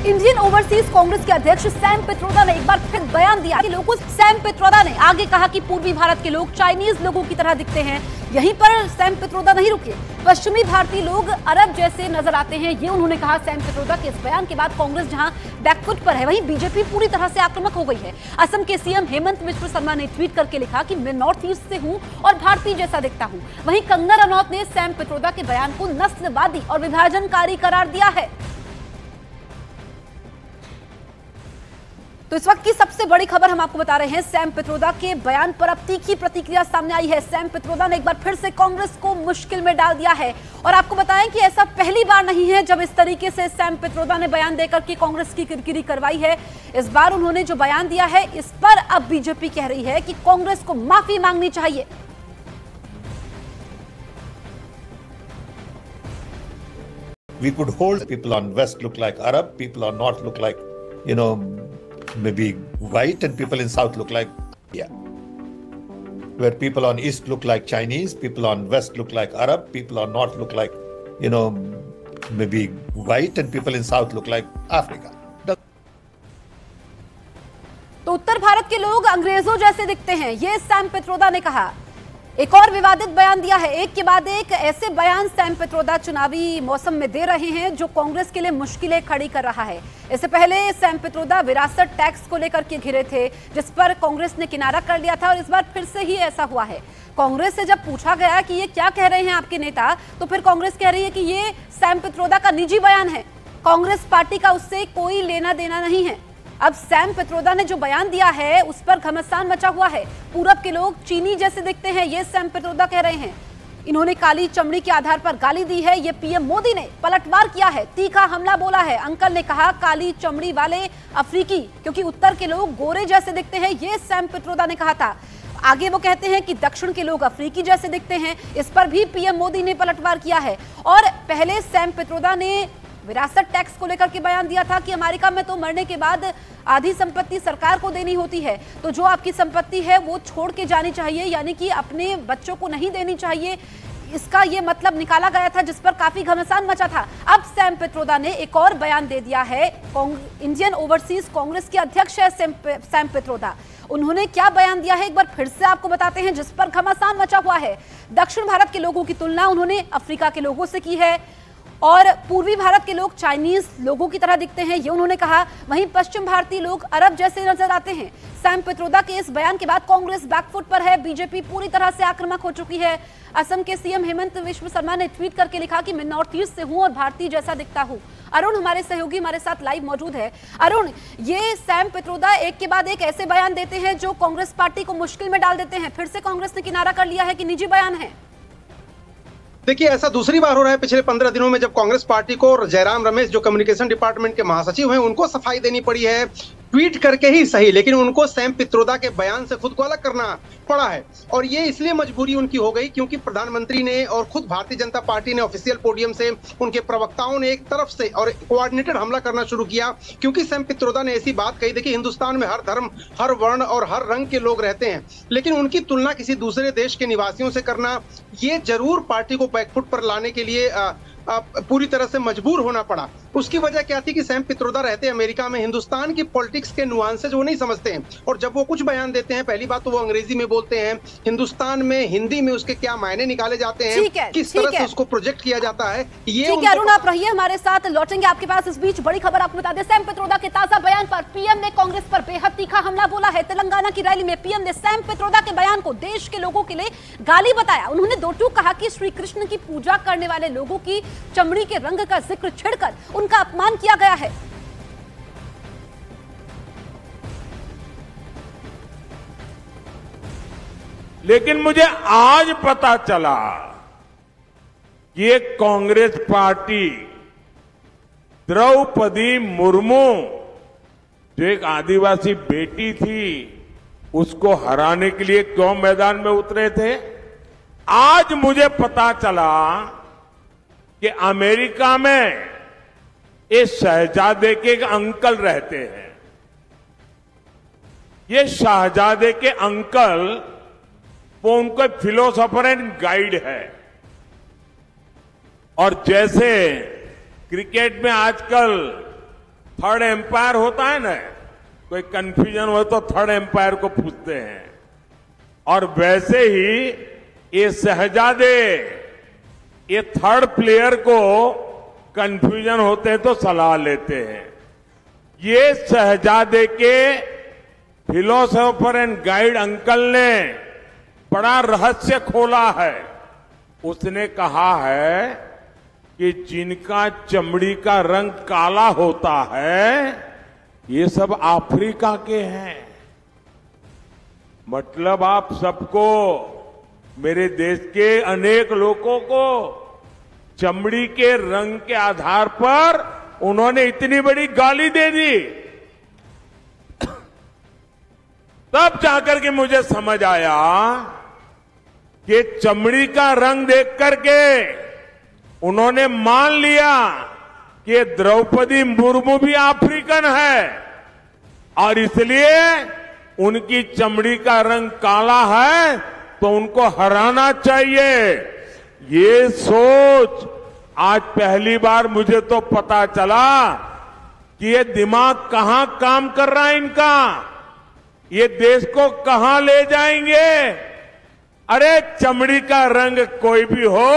Indian overseas Congress के अध्यक्ष Sam Pitroda ने एक बार फिर बयान दिया कि लोगों सैम पित्रोदा ने आगे कहा कि पूर्वी भारत के लोग चाइनीज लोगों की तरह दिखते हैं। यहीं पर सैम पित्रोदा नहीं रुके, पश्चिमी भारतीय लोग अरब जैसे नजर आते हैं, ये उन्होंने कहा। सैम पित्रोदा के इस बयान के बाद कांग्रेस जहां बैकफुट पर है, वहीं बीजेपी पूरी तरह से आक्रामक हो गई है। असम के सीएम हेमंत बिस्वा शर्मा ने ट्वीट करके लिखा कि मैं नॉर्थ ईस्ट से हूं और भारतीय जैसा दिखता हूं। वहीं कंगना रनौत ने सैम पित्रोदा के बयान को नस्लवादी और विभाजनकारी करार दिया है। तो इस वक्त की सबसे बड़ी खबर हम आपको बता रहे हैं, सैम पित्रोदा के बयान पर अब तीखी प्रतिक्रिया सामने आई है। सैम पित्रोदा ने एक बार फिर से कांग्रेस को मुश्किल में डाल दिया है और आपको बताएं कि ऐसा पहली बार नहीं है जब इस तरीके से सैम पित्रोदा ने बयान देकर के कांग्रेस की किरकिरी करवाई है। इस बार उन्होंने जो बयान दिया है, इस पर अब बीजेपी कह रही है कि कांग्रेस को माफी मांगनी चाहिए। We could hold people on west look like Arab, people on north look like, maybe white, and people in south look like, where people on east look like Chinese, people on west look like Arab, people on north look like, maybe white, and people in south look like Africa. तो उत्तर भारत के लोग अंग्रेजों जैसे दिखते हैं, ये Sam Pitroda ने कहा। एक और विवादित बयान दिया है, एक के बाद एक ऐसे बयान सैम पित्रोदा चुनावी मौसम में दे रहे हैं जो कांग्रेस के लिए मुश्किलें खड़ी कर रहा है। इससे पहले सैम पित्रोदा विरासत टैक्स को लेकर के घिरे थे, जिस पर कांग्रेस ने किनारा कर लिया था और इस बार फिर से ही ऐसा हुआ है। कांग्रेस से जब पूछा गया कि ये क्या कह रहे हैं आपके नेता, तो फिर कांग्रेस कह रही है कि ये सैम पित्रोदा का निजी बयान है, कांग्रेस पार्टी का उससे कोई लेना देना नहीं है। अब सैम पित्रोदा ने जो बयान दिया है उस पर घमासान मचा हुआ है। पूरब के लोग चीनी जैसे दिखते हैं, ये सैम पित्रोदा कह रहे हैं। इन्होंने काली चमड़ी के आधार पर गाली दी है, ये पीएम मोदी ने पलटवार किया है, तीखा हमला बोला है। अंकल ने कहा काली चमड़ी वाले अफ्रीकी, क्योंकि उत्तर के लोग गोरे जैसे दिखते हैं, ये सैम पित्रोदा ने कहा था। आगे वो कहते हैं कि दक्षिण के लोग अफ्रीकी जैसे दिखते हैं, इस पर भी पीएम मोदी ने पलटवार किया है। और पहले सैम पित्रोदा ने विरासत टैक्स को लेकर के बयान दिया था कि अमेरिका में तो मरने के बाद आधी संपत्ति सरकार को देनी होती है, तो जो आपकी संपत्ति है वो छोड़ के जानी चाहिए, यानी कि अपने बच्चों को नहीं देनी चाहिए। इसका ये मतलब निकाला गया था, जिस पर काफी घमासान मचा था। अब सैम पित्रोदा ने एक और बयान दे दिया है। इंडियन ओवरसीज कांग्रेस के अध्यक्ष है सैम पित्रोदा। उन्होंने क्या बयान दिया है एक बार फिर से आपको बताते हैं, जिस पर घमासान मचा हुआ है। दक्षिण भारत के लोगों की तुलना उन्होंने अफ्रीका के लोगों से की है और पूर्वी भारत के लोग चाइनीज लोगों की तरह दिखते हैं, ये उन्होंने कहा। वहीं पश्चिम भारतीय लोग अरब जैसे नजर आते हैं। सैम पित्रोदा के इस बयान के बाद कांग्रेस बैकफुट पर है, बीजेपी पूरी तरह से आक्रामक हो चुकी है। असम के सीएम हेमंत बिस्वा शर्मा ने ट्वीट करके लिखा कि मैं नॉर्थ ईस्ट से हूं और भारतीय जैसा दिखता हूं। अरुण हमारे सहयोगी हमारे साथ लाइव मौजूद है। अरुण, ये सैम पित्रोदा एक के बाद एक ऐसे बयान देते हैं जो कांग्रेस पार्टी को मुश्किल में डाल देते हैं। फिर से कांग्रेस ने किनारा कर लिया है कि निजी बयान है। देखिए, ऐसा दूसरी बार हो रहा है पिछले 15 दिनों में, जब कांग्रेस पार्टी को जयराम रमेश जो कम्युनिकेशन डिपार्टमेंट के महासचिव हैं, उनको सफाई देनी पड़ी है, ट्वीट करके ही सही, लेकिन उनको सैम पित्रोदा के बयान से खुद को अलग करना पड़ा है। और ये इसलिए मजबूरी उनकी हो गई क्योंकि प्रधानमंत्री ने और खुद भारतीय जनता पार्टी ने ऑफिशियल पोडियम से, उनके प्रवक्ताओं ने एक तरफ से और कोऑर्डिनेटेड हमला करना शुरू किया। क्योंकि सैम पित्रोदा ने ऐसी बात कही, देखिए हिंदुस्तान में हर धर्म, हर वर्ण और हर रंग के लोग रहते हैं, लेकिन उनकी तुलना किसी दूसरे देश के निवासियों से करना, ये जरूर पार्टी को बैकफुट पर लाने के लिए पूरी तरह से मजबूर होना पड़ा। उसकी वजह क्या थी कि सैम पित्रोदा रहते अमेरिका में, हिंदुस्तान की पॉलिटिक्स के नुआंसेस वो नहीं समझते हैं, और जब वो कुछ बयान देते हैं, पहली बात तो वो अंग्रेजी में बोलते हैं, हिंदुस्तान में हिंदी में उसके क्या मायने निकाले जाते हैं, किस तरह से उसको प्रोजेक्ट किया जाता है। ये अरुण, आप रहिए हमारे साथ, लौटेंगे आपके पास। इस बीच बड़ी खबर आपको बता दें, सैम पित्रोदा के ताजा बयान पर पीएम ने कांग्रेस पर बेहद तीखा हमला बोला है। तेलंगाना की रैली में पीएम ने सैम पित्रोदा के बयान को देश के लोगों के लिए गाली बताया। उन्होंने दो टूक कहा कि श्री कृष्ण की पूजा करने वाले लोगों की चमड़ी के रंग का जिक्र छिड़कर उनका अपमान किया गया है। लेकिन मुझे आज पता चला कि ये कांग्रेस पार्टी द्रौपदी मुर्मू, जो एक आदिवासी बेटी थी, उसको हराने के लिए क्यों मैदान में उतरे थे। आज मुझे पता चला कि अमेरिका में इस शहजादे के एक अंकल रहते हैं। ये शहजादे के अंकल वो उनको फिलोसोफर एंड गाइड है। और जैसे क्रिकेट में आजकल थर्ड एम्पायर होता है ना, कोई कंफ्यूजन हो तो थर्ड एम्पायर को पूछते हैं। और वैसे ही ये शहजादे, ये थर्ड प्लेयर को कंफ्यूजन होते हैं तो सलाह लेते हैं। ये शहजादे के फिलोसोफर एंड गाइड अंकल ने बड़ा रहस्य खोला है। उसने कहा है कि जिनका चमड़ी का रंग काला होता है ये सब अफ्रीका के हैं। मतलब आप सबको, मेरे देश के अनेक लोगों को चमड़ी के रंग के आधार पर उन्होंने इतनी बड़ी गाली दे दी। तब जाकर के मुझे समझ आया कि चमड़ी का रंग देख करके उन्होंने मान लिया कि द्रौपदी मुर्मू भी अफ्रीकन है और इसलिए उनकी चमड़ी का रंग काला है तो उनको हराना चाहिए। ये सोच आज पहली बार मुझे तो पता चला कि ये दिमाग कहां काम कर रहा है इनका, ये देश को कहां ले जाएंगे। अरे चमड़ी का रंग कोई भी हो,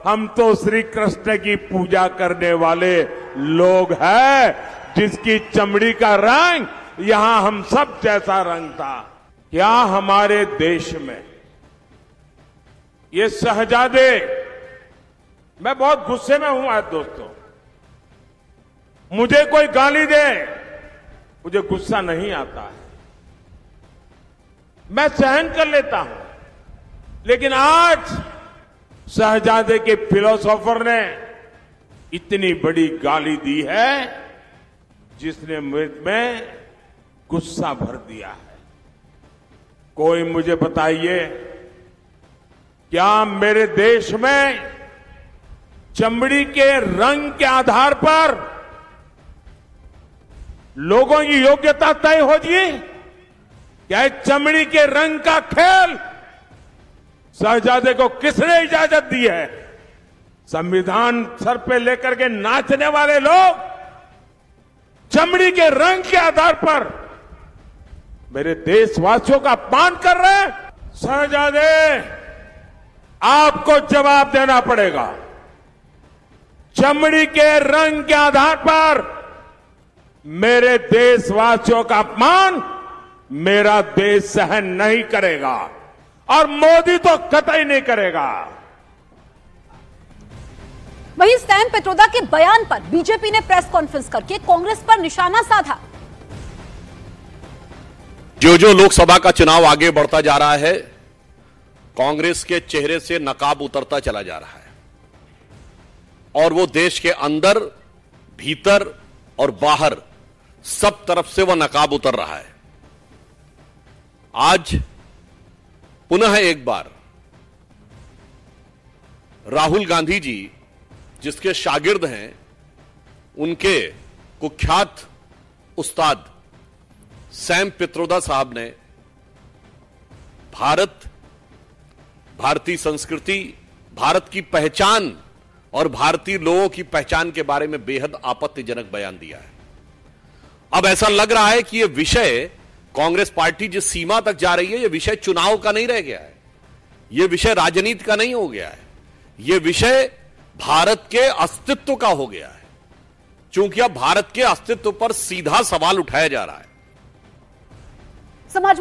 हम तो श्री कृष्ण की पूजा करने वाले लोग हैं, जिसकी चमड़ी का रंग यहां हम सब जैसा रंग था। क्या हमारे देश में ये शहजादे, मैं बहुत गुस्से में हूं आज दोस्तों, मुझे कोई गाली दे मुझे गुस्सा नहीं आता है, मैं सहन कर लेता हूं। लेकिन आज शहजादे के फिलोसोफर ने इतनी बड़ी गाली दी है जिसने में गुस्सा भर दिया है। कोई मुझे बताइए, क्या मेरे देश में चमड़ी के रंग के आधार पर लोगों की योग्यता तय होगी? क्या चमड़ी के रंग का खेल शहजादे को किसने इजाजत दी है? संविधान सर पे लेकर के नाचने वाले लोग चमड़ी के रंग के आधार पर मेरे देशवासियों का अपमान कर रहे हैं। शहजादे, आपको जवाब देना पड़ेगा। चमड़ी के रंग के आधार पर मेरे देशवासियों का अपमान मेरा देश सहन नहीं करेगा और मोदी तो कतई नहीं करेगा। वहीं सैम पित्रोदा के बयान पर बीजेपी ने प्रेस कॉन्फ्रेंस करके कांग्रेस पर निशाना साधा। जो लोकसभा का चुनाव आगे बढ़ता जा रहा है, कांग्रेस के चेहरे से नकाब उतरता चला जा रहा है और वो देश के अंदर, भीतर और बाहर सब तरफ से वह नकाब उतर रहा है। आज पुनः एक बार राहुल गांधी जी, जिसके शागिर्द हैं, उनके कुख्यात उस्ताद सैम पित्रोदा साहब ने भारत, भारतीय संस्कृति, भारत की पहचान और भारतीय लोगों की पहचान के बारे में बेहद आपत्तिजनक बयान दिया है। अब ऐसा लग रहा है कि यह विषय, कांग्रेस पार्टी जिस सीमा तक जा रही है, यह विषय चुनाव का नहीं रह गया है, यह विषय राजनीति का नहीं हो गया है, यह विषय भारत के अस्तित्व का हो गया है, क्योंकि अब भारत के अस्तित्व पर सीधा सवाल उठाया जा रहा है। समाज